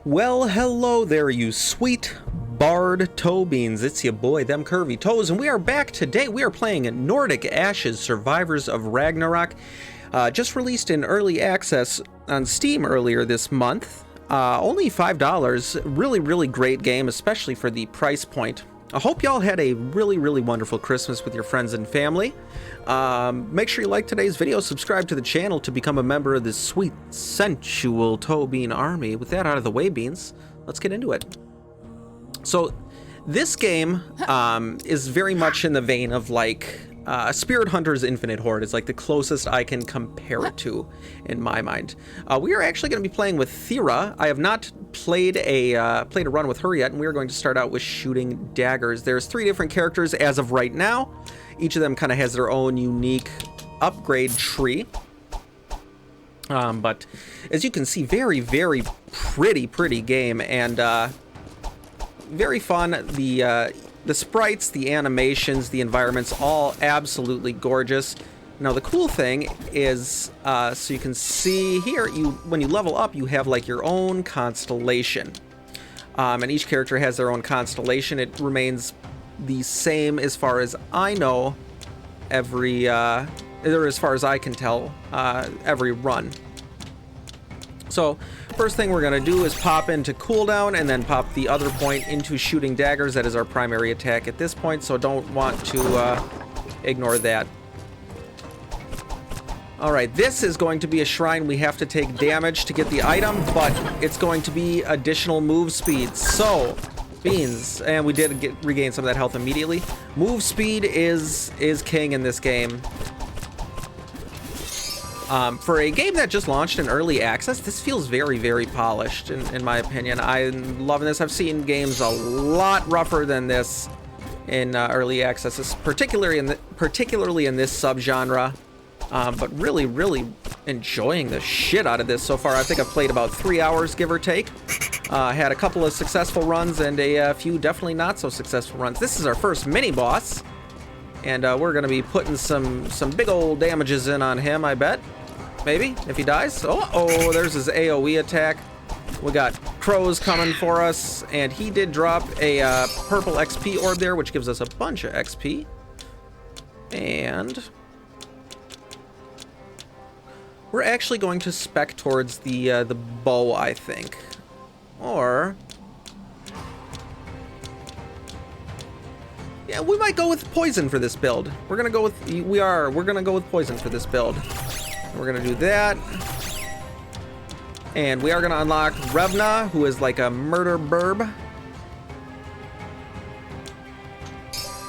Well, hello there, you sweet barred toe beans. It's your boy, Them Curvy Toes, and we are back today. We are playing Nordic Ashes Survivors of Ragnarok. Just released in early access on Steam earlier this month. Only $5. Really great game, especially for the price point. I hope y'all had a really wonderful Christmas with your friends and family. Make sure you like today's video, subscribe to the channel to become a member of this sweet, sensual toe bean army. With that out of the way, beans, let's get into it. So this game is very much in the vein of like Spirit Hunter's Infinite Horde. Is like the closest I can compare it to in my mind. We are actually going to be playing with Thera. I have not played a run with her yet, and we are going to start out with shooting daggers. There's 3 different characters as of right now. Each of them kind of has their own unique upgrade tree. But as you can see, very pretty game, and very fun. The sprites, the animations, the environments, all absolutely gorgeous. Now the cool thing is, so you can see here, when you level up, you have like your own constellation. And each character has their own constellation. It remains the same as far as I know, or as far as I can tell, every run. So first thing we're going to do is pop into cooldown and then pop the other point into shooting daggers. That is our primary attack at this point, so don't want to ignore that. Alright, this is going to be a shrine. We have to take damage to get the item, but it's going to be additional move speed. So, beans, and we did regain some of that health immediately. Move speed is king in this game. For a game that just launched in early access, this feels very polished, in my opinion. I'm loving this. I've seen games a lot rougher than this in early access, particularly in this subgenre. But really enjoying the shit out of this so far. I think I've played about 3 hours, give or take. Had a couple of successful runs and a few definitely not so successful runs. This is our first mini boss, and we're gonna be putting some big old damages in on him, I bet. Maybe, if he dies. Oh, there's his AoE attack. We got crows coming for us, and he did drop a purple XP orb there, which gives us a bunch of XP. And we're actually going to spec towards the bow, I think. Or yeah, we might go with poison for this build. We're gonna go with poison for this build. We're gonna do that, and we are gonna unlock Revna, who is like a murder burb,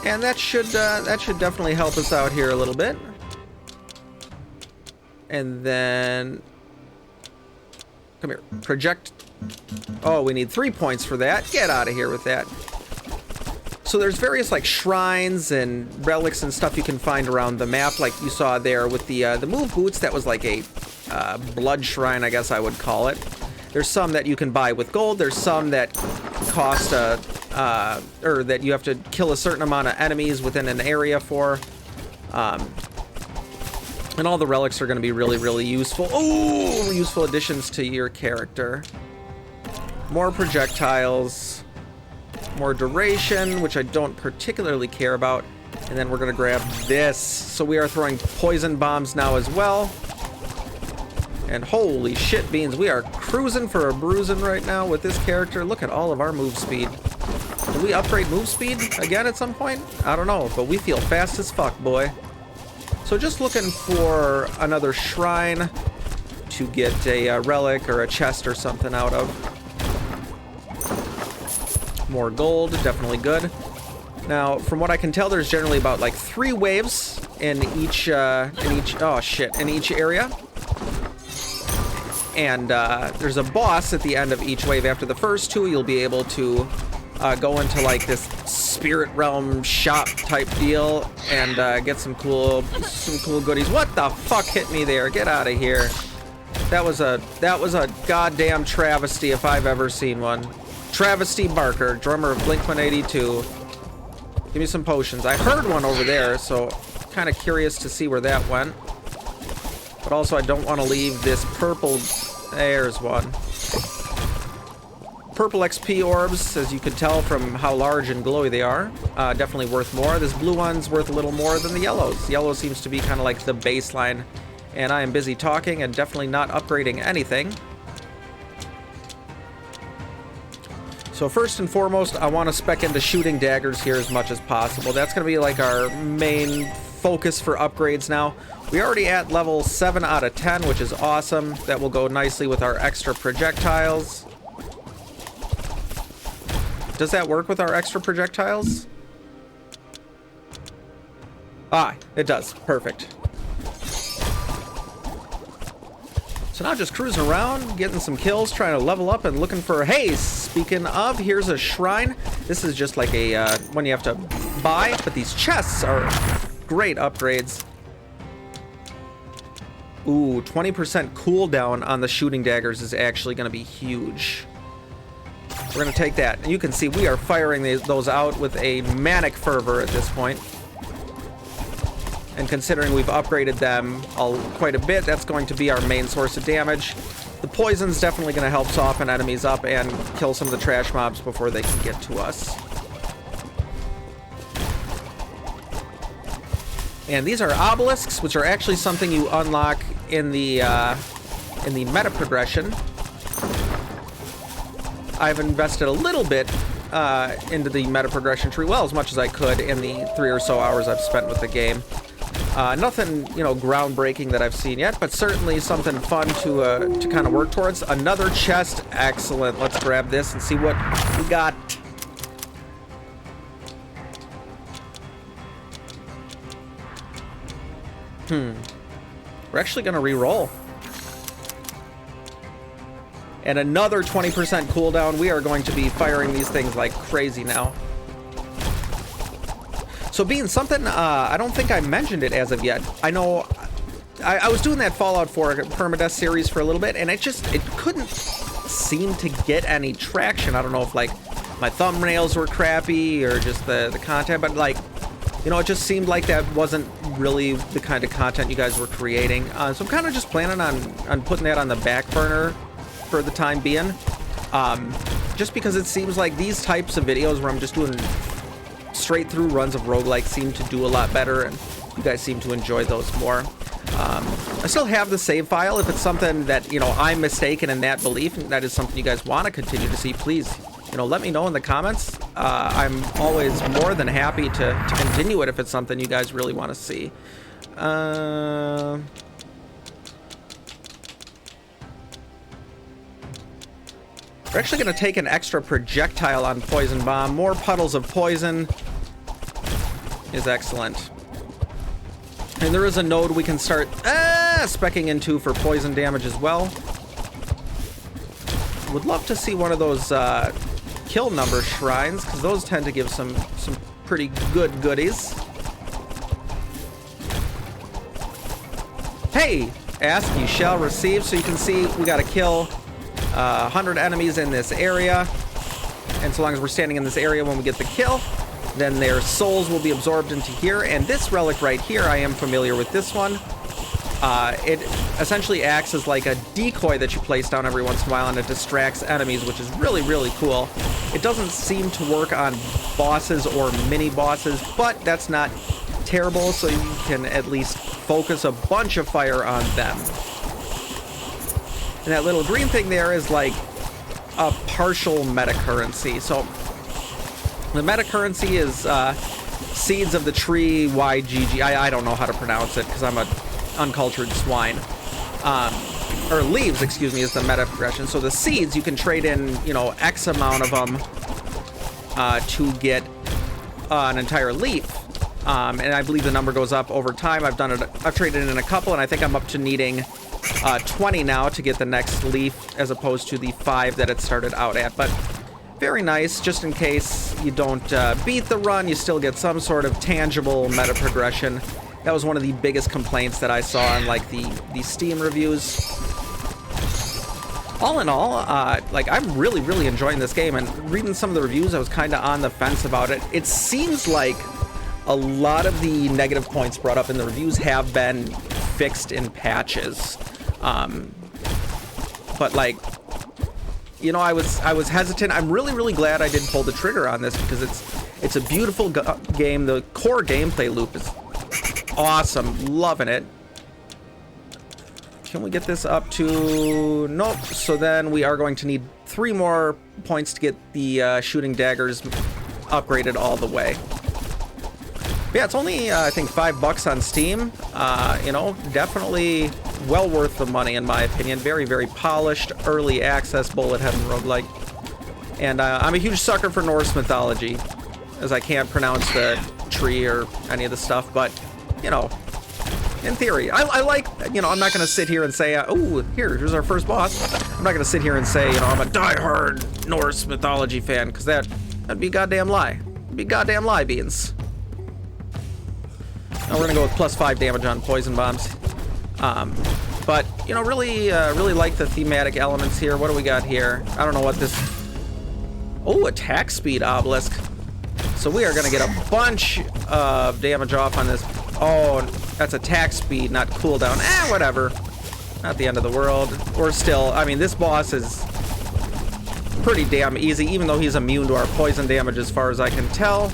and that should definitely help us out here a little bit. And then come here, project. Oh, we need 3 points for that. Get out of here with that. So there's various like shrines and relics and stuff you can find around the map, like you saw there with the move boots. That was like a blood shrine, I guess I would call it. There's some that you can buy with gold. There's some that cost or that you have to kill a certain amount of enemies within an area for. And all the relics are going to be really useful. Oh, useful additions to your character. More projectiles. More duration, which I don't particularly care about. And then we're going to grab this. So we are throwing poison bombs now as well. And holy shit, beans, we are cruising for a bruising right now with this character. Look at all of our move speed. Do we upgrade move speed again at some point? I don't know, but we feel fast as fuck, boy. So just looking for another shrine to get a relic or a chest or something out of. More gold, definitely good. Now, from what I can tell, there's generally about like 3 waves in each area. And there's a boss at the end of each wave. After the first 2, you'll be able to go into like this spirit realm shop type deal and get some cool goodies. What the fuck hit me there? Get out of here. That was a goddamn travesty if I've ever seen one. Travesty Barker, drummer of Blink-182. Give me some potions. I heard one over there, so kind of curious to see where that went. But also I don't want to leave this purple. There's one. purple XP orbs, as you could tell from how large and glowy they are. Definitely worth more. This blue one's worth a little more than the yellows. Yellow seems to be kind of like the baseline. And I am busy talking and definitely not upgrading anything. So first and foremost, I want to spec into shooting daggers here as much as possible. That's going to be like our main focus for upgrades now. We're already at level 7 out of 10, which is awesome. That will go nicely with our extra projectiles. Does that work with our extra projectiles? Ah, it does. Perfect. So now just cruising around, getting some kills, trying to level up and looking for... Hey, speaking of, here's a shrine. This is just like a one you have to buy, but these chests are great upgrades. Ooh, 20% cooldown on the shooting daggers is actually going to be huge. We're going to take that. And you can see we are firing those out with a manic fervor at this point. And considering we've upgraded them quite a bit, that's going to be our main source of damage. The poison's definitely going to help soften enemies up and kill some of the trash mobs before they can get to us. And these are obelisks, which are actually something you unlock in the meta progression. I've invested a little bit into the meta progression tree, well, as much as I could in the 3 or so hours I've spent with the game. Nothing, you know, groundbreaking that I've seen yet, but certainly something fun to kind of work towards. Another chest, excellent. Let's grab this and see what we got. We're actually gonna re-roll. And another 20% cooldown. We are going to be firing these things like crazy now. So being something, I don't think I mentioned it as of yet. I know I was doing that Fallout 4 permadeath series for a little bit, and it couldn't seem to get any traction. I don't know if like my thumbnails were crappy or just the content, but like, you know, it just seemed like that wasn't really the kind of content you guys were creating. So I'm kind of just planning on putting that on the back burner for the time being. Just because it seems like these types of videos where I'm just doing straight through runs of roguelike seem to do a lot better, and you guys seem to enjoy those more. I still have the save file. If it's something that, you know, I'm mistaken in that belief, and that is something you guys want to continue to see, please, you know, let me know in the comments. I'm always more than happy to continue it if it's something you guys really want to see. We're actually going to take an extra projectile on Poison Bomb. More puddles of poison is excellent. And there is a node we can start speccing into for poison damage as well. Would love to see one of those kill number shrines, because those tend to give some pretty good goodies. Hey! Ask, you shall receive. So you can see we got to kill 100 enemies in this area, and so long as we're standing in this area when we get the kill, then their souls will be absorbed into here. And this relic right here, I am familiar with this one. It essentially acts as like a decoy that you place down every once in a while, and it distracts enemies, which is really, really cool. It doesn't seem to work on bosses or mini bosses, but that's not terrible, so you can at least focus a bunch of fire on them. And that little green thing there is like a partial meta currency. So the meta currency is seeds of the tree YGG. I don't know how to pronounce it because I'm an uncultured swine. Or leaves, excuse me, is the meta progression. So the seeds, you can trade in, you know, X amount of them to get an entire leaf. And I believe the number goes up over time. I've traded in a couple, and I think I'm up to needing 20 now to get the next leaf, as opposed to the 5 that it started out at. But very nice, just in case you don't beat the run, you still get some sort of tangible meta progression. That was one of the biggest complaints that I saw in like the Steam reviews. All in all, like, I'm really, really enjoying this game, and reading some of the reviews, I was kind of on the fence about it. It seems like a lot of the negative points brought up in the reviews have been fixed in patches. But like, you know, I was hesitant. I'm really glad I didn't pull the trigger on this because it's a beautiful game. The core gameplay loop is awesome. Loving it. Can we get this up to... Nope. So then we are going to need 3 more points to get the shooting daggers upgraded all the way. But yeah, it's only, I think, $5 on Steam. You know, definitely well worth the money, in my opinion. Very polished, early access bullet heaven roguelike. And I'm a huge sucker for Norse mythology, as I can't pronounce the tree or any of the stuff, but, you know... In theory, I like, you know, I'm not going to sit here and say, oh, here's our first boss. I'm not going to sit here and say, you know, I'm a diehard Norse mythology fan, because that'd be a goddamn lie. It'd be goddamn lie, beans. Now we're going to go with +5 damage on poison bombs. But, you know, really like the thematic elements here. What do we got here? I don't know what this... Oh, attack speed obelisk. So we are going to get a bunch of damage off on this. Oh, that's attack speed, not cooldown. Whatever. Not the end of the world. Or still, I mean, this boss is pretty damn easy, even though he's immune to our poison damage as far as I can tell.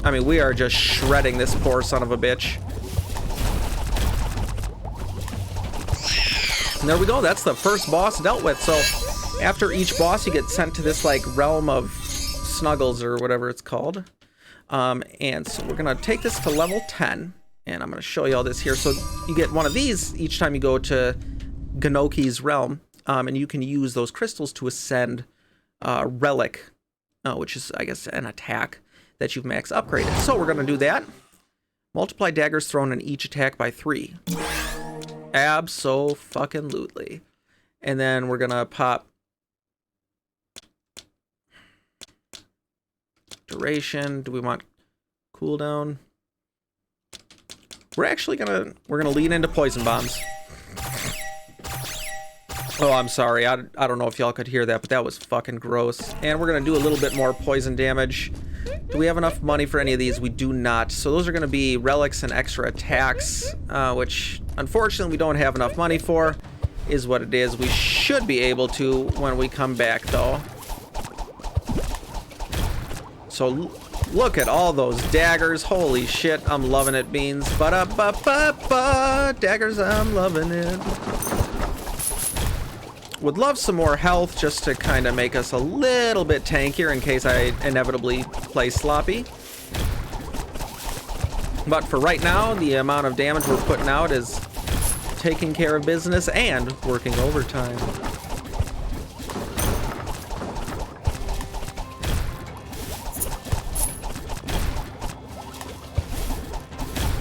I mean, we are just shredding this poor son of a bitch. And there we go. That's the first boss dealt with. So after each boss, you get sent to this, like, realm of snuggles or whatever it's called. And so we're gonna take this to level 10, and I'm gonna show you all this here. So you get one of these each time you go to Gnoki's realm, and you can use those crystals to ascend relic, which is, I guess, an attack that you've max upgraded. So we're gonna do that. Multiply daggers thrown in each attack by 3. Abso-fucking-lutely. And then we're gonna pop duration. Do we want cooldown? We're gonna lean into poison bombs. Oh, I'm sorry. I don't know if y'all could hear that, but that was fucking gross. And we're gonna do a little bit more poison damage. Do we have enough money for any of these? We do not. So those are gonna be relics and extra attacks, which unfortunately we don't have enough money for. Is what it is. We should be able to when we come back, though. So look at all those daggers. Holy shit, I'm loving it, beans. Ba-da-ba-ba-ba. Daggers, I'm loving it. Would love some more health just to kind of make us a little bit tankier in case I inevitably play sloppy. But for right now, the amount of damage we're putting out is taking care of business and working overtime.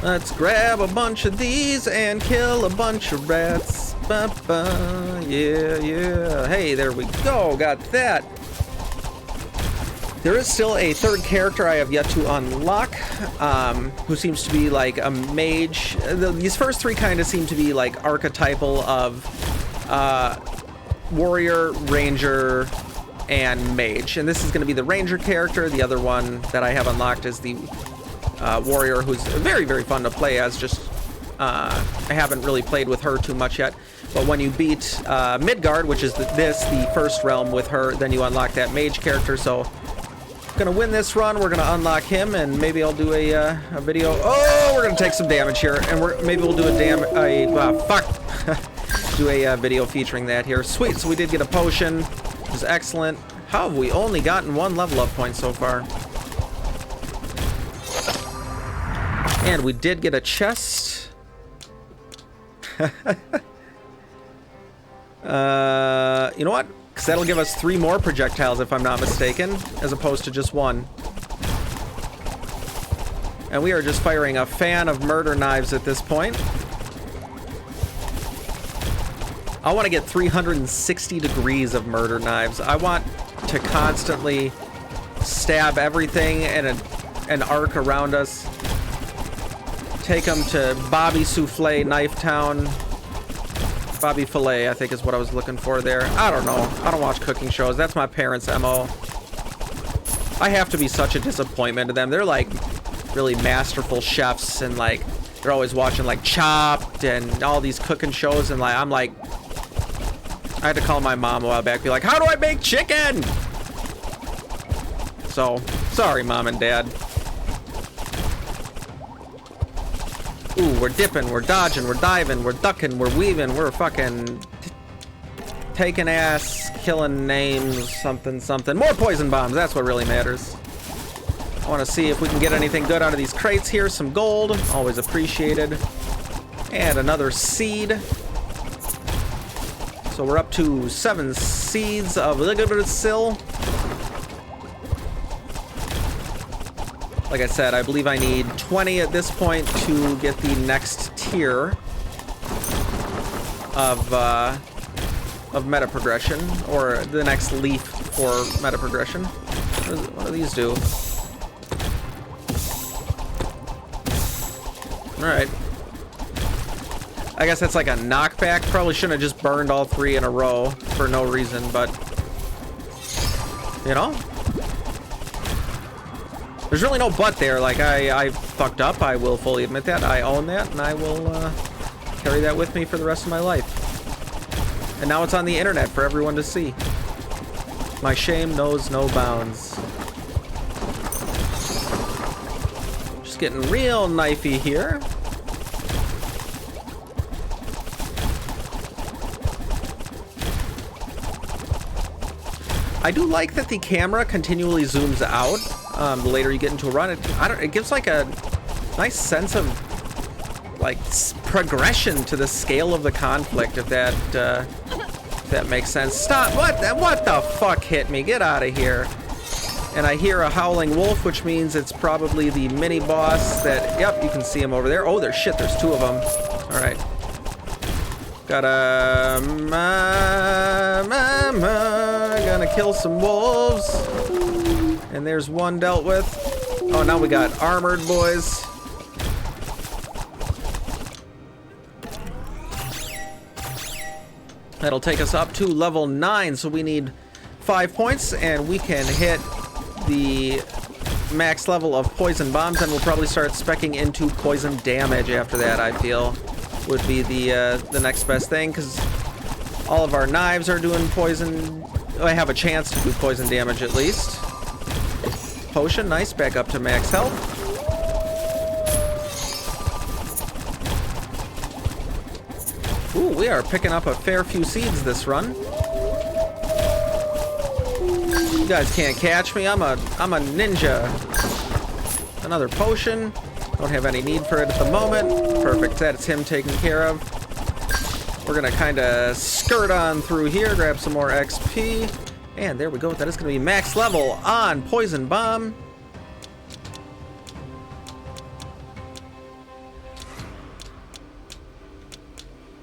Let's grab a bunch of these and kill a bunch of rats. Ba-ba. Yeah. Hey, there we go. Got that. There is still a third character I have yet to unlock, who seems to be like a mage. These first 3 kind of seem to be like archetypal of warrior, ranger, and mage. And this is going to be the ranger character. The other one that I have unlocked is the warrior, who's very fun to play as. Just I haven't really played with her too much yet, but when you beat Midgard, which is the first realm with her, then you unlock that mage character. So gonna win this run. We're gonna unlock him, and maybe I'll do a video. Oh, we're gonna take some damage here, and maybe we'll do do a video featuring that here. Sweet. So we did get a potion, which is excellent. How have we only gotten 1 level up point so far? And we did get a chest. You know what? Because that'll give us 3 more projectiles, if I'm not mistaken, as opposed to just 1. And we are just firing a fan of murder knives at this point. I want to get 360 degrees of murder knives. I want to constantly stab everything in an arc around us. Take them to Bobby Souffle Knife Town. Bobby Filet, I think is what I was looking for there. I don't know. I don't watch cooking shows. That's my parents' MO. I have to be such a disappointment to them. They're like really masterful chefs, and like they're always watching like Chopped and all these cooking shows, and like I'm like I had to call my mom a while back, be like, how do I make chicken? So, sorry, Mom and Dad. Ooh, we're dipping, we're dodging, we're diving, we're ducking, we're weaving, we're fucking taking ass, killing names, something, something. More poison bombs, that's what really matters. I want to see if we can get anything good out of these crates here. Some gold, always appreciated. And another seed. So we're up to 7 seeds of Ligabritsil. Like I said, I believe I need 20 at this point to get the next tier of meta progression, or the next leaf for meta progression. What do these do? Alright. I guess that's like a knockback. Probably shouldn't have just burned all 3 in a row for no reason, but you know? There's really no but there. Like, I fucked up. I will fully admit that. I own that, and I will carry that with me for the rest of my life. And now it's on the internet for everyone to see. My shame knows no bounds. Just getting real knifey here. I do like that the camera continually zooms out. The later you get into a run, it gives like a nice sense of like progression to the scale of the conflict, if that makes sense. Stop! What the fuck hit me? Get out of here! And I hear a howling wolf, which means it's probably the mini boss. That, yep, you can see him over there. Oh, there's 2 of them. All right. Gonna kill some wolves. And there's 1 dealt with. Oh, now we got armored boys. That'll take us up to level 9, so we need 5 points, and we can hit the max level of poison bombs, and we'll probably start speccing into poison damage after that, I feel. Would be the next best thing, because all of our knives are doing poison. I have a chance to do poison damage at least. Potion, nice, back up to max health. Ooh, we are picking up a fair few seeds this run. You guys can't catch me. I'm a ninja. Another potion. Don't have any need for it at the moment. Perfect. That's him taken care of. We're gonna kind of skirt on through here, grab some more XP, and there we go. That is gonna be max level on Poison Bomb.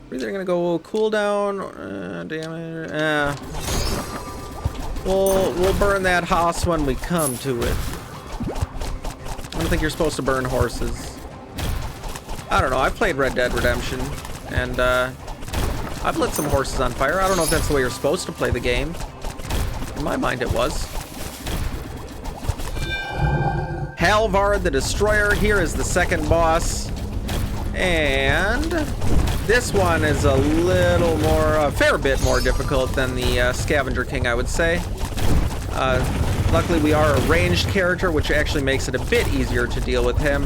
We're either gonna go cooldown, damage. We'll burn that hoss when we come to it. I don't think you're supposed to burn horses. I don't know. I've played Red Dead Redemption, and I've lit some horses on fire. I don't know if that's the way you're supposed to play the game. In my mind, it was. Halvard the Destroyer. Here is the second boss. And this one is a little more, a fair bit more difficult than the Scavenger King, I would say. Luckily, we are a ranged character, which actually makes it a bit easier to deal with him.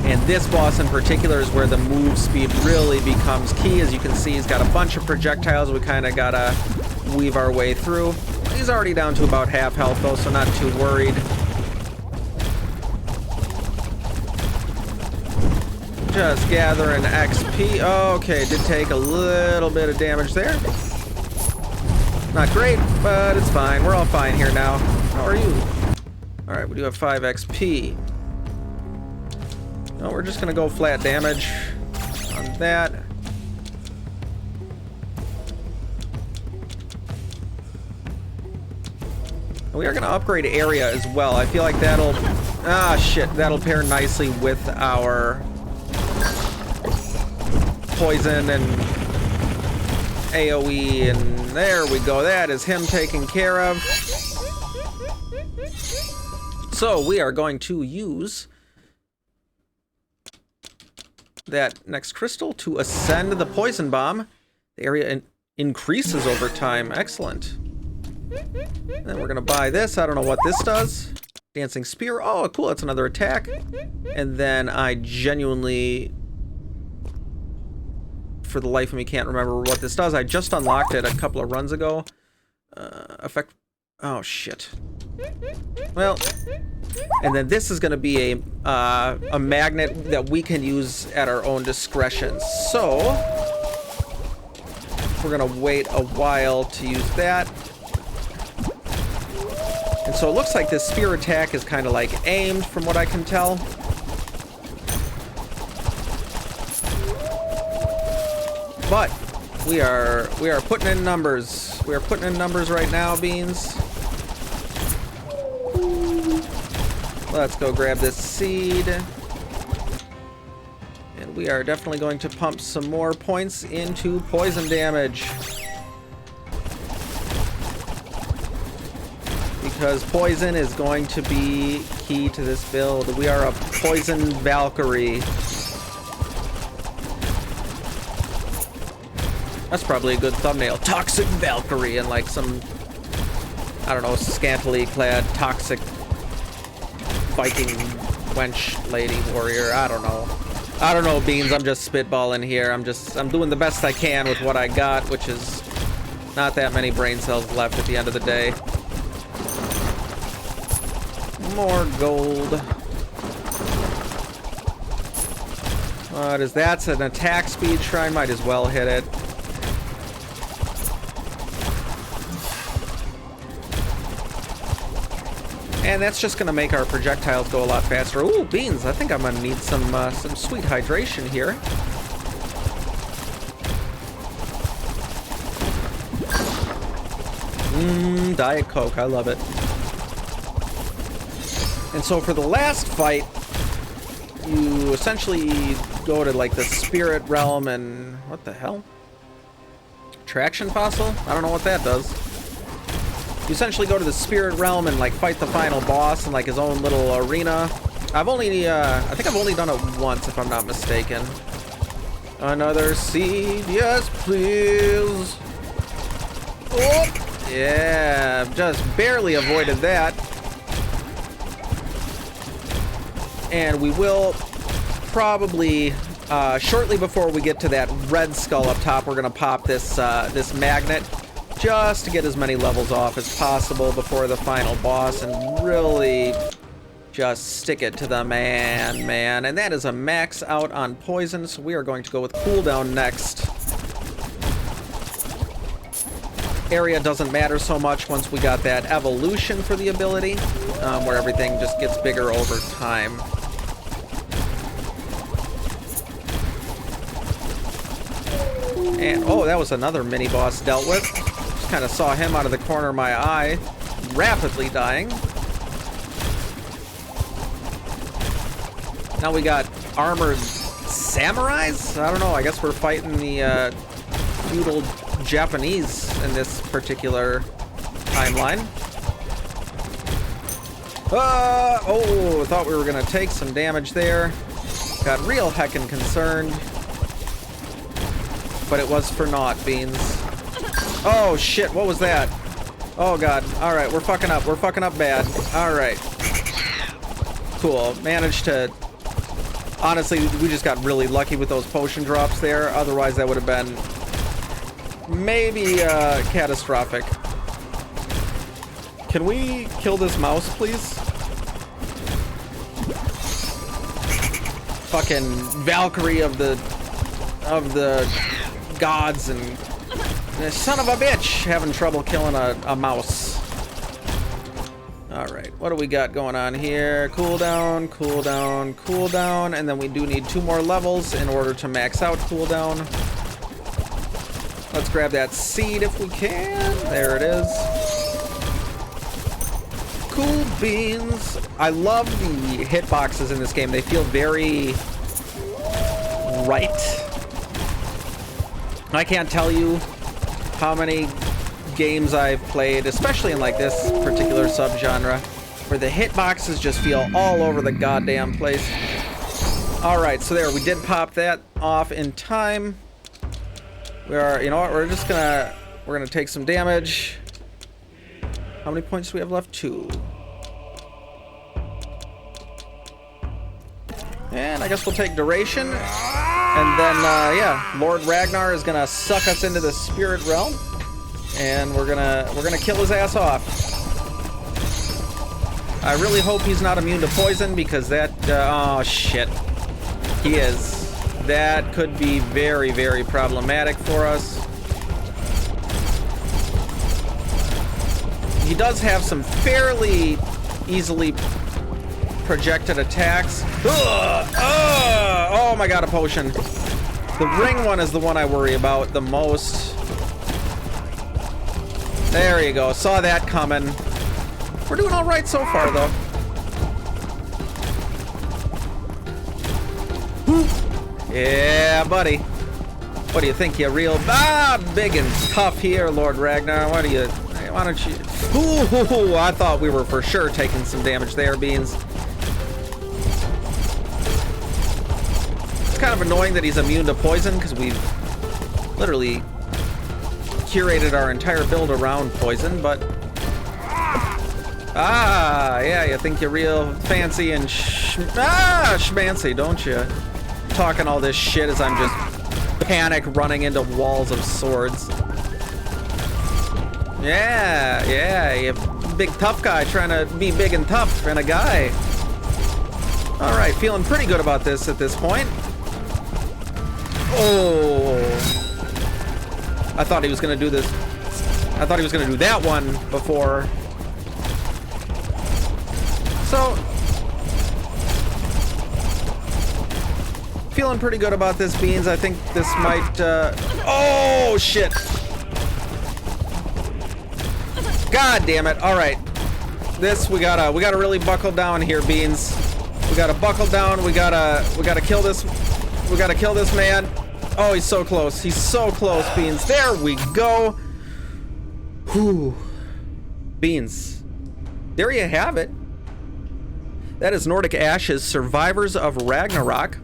And this boss in particular is where the move speed really becomes key. As you can see, he's got a bunch of projectiles we kind of gotta weave our way through. He's already down to about half health though, so not too worried. Just gathering XP. Okay, did take a little bit of damage there. Not great, but it's fine. We're all fine here now. How are you? Alright, we do have 5 XP. No, we're just gonna go flat damage on that. And we are gonna upgrade area as well. I feel like that'll... Ah, shit. That'll pair nicely with our poison and AoE, and there we go. That is him taken care of. So we are going to use that next crystal to ascend the poison bomb The area increases over time. Excellent. Then we're gonna buy this. I don't know what this does. Dancing spear. Oh, cool. That's another attack. And then I genuinely, for the life of me, can't remember what this does. I just unlocked it a couple of runs ago. Effect. Oh shit. Well, and then this is gonna be a magnet that we can use at our own discretion. So we're gonna wait a while to use that. And so it looks like this spear attack is kind of like aimed from what I can tell. But we are putting in numbers. We are putting in numbers right now, Beans. Let's go grab this seed. And we are definitely going to pump some more points into poison damage. Because poison is going to be key to this build. We are a poison Valkyrie. That's probably a good thumbnail. Toxic Valkyrie and like some, I don't know, scantily clad toxic Viking wench lady warrior. I don't know. I don't know, Beans. I'm just spitballing here. I'm doing the best I can with what I got, which is not that many brain cells left at the end of the day. More gold. What is that? It's an attack speed shrine. Might as well hit it. And that's just gonna make our projectiles go a lot faster. Ooh, Beans! I think I'm gonna need some sweet hydration here. Diet Coke. I love it. And so for the last fight, you essentially go to like the spirit realm and what the hell? Traction fossil? I don't know what that does. You essentially go to the spirit realm and like fight the final boss in like his own little arena. I've only, I think I've only done it once if I'm not mistaken. Another seed, yes please. Oh, yeah, just barely avoided that. And we will probably, shortly before we get to that red skull up top, we're gonna pop this this magnet just to get as many levels off as possible before the final boss and really just stick it to the man. And that is a max out on poison, so we are going to go with cooldown next. Area doesn't matter so much once we got that evolution for the ability, where everything just gets bigger over time. And, oh, that was another mini-boss dealt with. Just kind of saw him out of the corner of my eye, rapidly dying. Now we got armored samurais? I don't know, I guess we're fighting the feudal Japanese in this particular timeline. Oh, thought we were gonna take some damage there. Got real heckin' concerned. But it was for naught, Beans. Oh shit, what was that? Oh god, alright, we're fucking up. We're fucking up bad. Alright. Cool, managed to... Honestly, we just got really lucky with those potion drops there. Otherwise, that would have been maybe catastrophic. Can we kill this mouse, please? Fucking Valkyrie of the gods and son of a bitch having trouble killing a mouse. Alright, what do we got going on here? Cooldown, cooldown, cooldown, and then we do need 2 more levels in order to max out cooldown. Let's grab that seed if we can. There it is. Cool beans. I love the hitboxes in this game. They feel very right. I can't tell you how many games I've played, especially in like this particular subgenre, where the hitboxes just feel all over the goddamn place. Alright, so there, we did pop that off in time. We are, you know what, we're gonna take some damage. How many points do we have left? 2. And I guess we'll take duration. And then, yeah, Lord Ragnar is gonna suck us into the spirit realm. And we're gonna kill his ass off. I really hope he's not immune to poison, because that, oh shit. He is. That could be very, very problematic for us. He does have some fairly easily projected attacks. Oh my god, a potion. The ring one is the one I worry about the most. There you go. Saw that coming. We're doing all right so far, though. Yeah, buddy. What do you think? You're real big and tough here, Lord Ragnar. Why don't you? Ooh, I thought we were for sure taking some damage there, Beans. It's kind of annoying that he's immune to poison, because we've literally curated our entire build around poison, but... yeah, you think you're real fancy and schmancy, don't you? Talking all this shit as I'm just panic running into walls of swords. Yeah, you big tough guy trying to be big and tough and a guy. Alright, feeling pretty good about this at this point. Oh. I thought he was gonna do this. I thought he was gonna do that one before. So, feeling pretty good about this, Beans. I think this might, oh, shit. God damn it. All right. This, we gotta really buckle down here, Beans. We gotta buckle down. We gotta kill this. We gotta kill this man. Oh, he's so close. He's so close, Beans. There we go. Whew. Beans. There you have it. That is Nordic Ashes, Survivors of Ragnarok.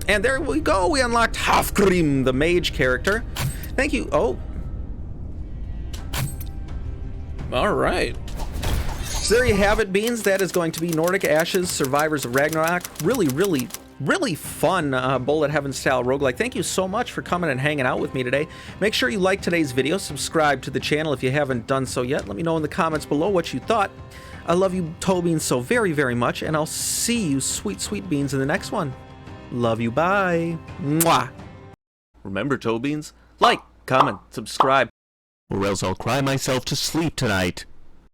And there we go. We unlocked Hafgrim, the mage character. Thank you. Oh. All right. So there you have it, Beans. That is going to be Nordic Ashes, Survivors of Ragnarok. Really fun Bullet Heaven style roguelike. Thank you so much for coming and hanging out with me today. Make sure you like today's video. Subscribe to the channel if you haven't done so yet. Let me know in the comments below what you thought. I love you, Toe Beans, so very, very much. And I'll see you, sweet, sweet beans, in the next one. Love you. Bye. Mwah. Remember, Toe Beans, like, comment, subscribe, or else I'll cry myself to sleep tonight.